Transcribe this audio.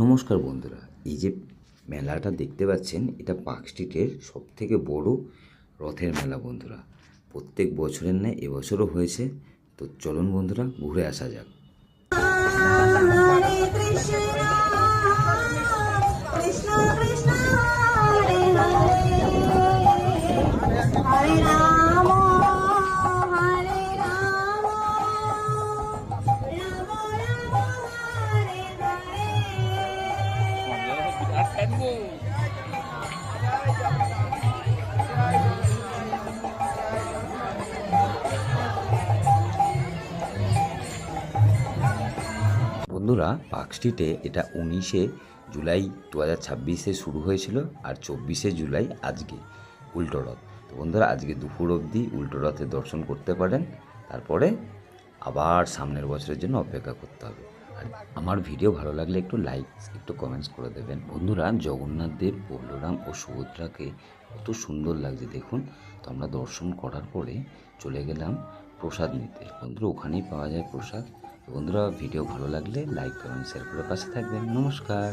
নমস্কার বন্ধুরা, এই যে মেলাটা দেখতে পাচ্ছেন এটা পার্ক স্ট্রিটের সবথেকে বড় রথের মেলা বন্ধুরা। প্রত্যেক বছরের ন্যায় এবছরও হয়েছে। তো চলুন বন্ধুরা ঘুরে আসা যাক। হরে কৃষ্ণ কৃষ্ণ কৃষ্ণ হরে হরে হরে রাম হরে রাম রাম রাম হরে হরে। বন্ধুরা পার্ক স্ট্রিটে এটা 19শে জুলাই 2026 শুরু হয়েছিল, আর 24শে জুলাই আজকে উল্টো রথ। তো বন্ধুরা আজকে দুপুর অবধি উল্টো রথের দর্শন করতে পারেন, তারপরে আবার সামনের বছরের জন্য অপেক্ষা করতে হবে। আর আমার ভিডিও ভালো লাগলে একটু লাইক, একটু কমেন্টস করে দেবেন বন্ধুরা। জগন্নাথ দেব, বলরাম ও সুভদ্রাকে কত সুন্দর লাগছে দেখুন। তো আমরা দর্শন করার পরে চলে গেলাম প্রসাদ নিতে। বন্ধুরা ওখানেই পাওয়া যায় প্রসাদ। বন্ধুরা ভিডিও ভালো লাগলে লাইক কমেন্ট শেয়ার করে পাশে থাকবেন। নমস্কার।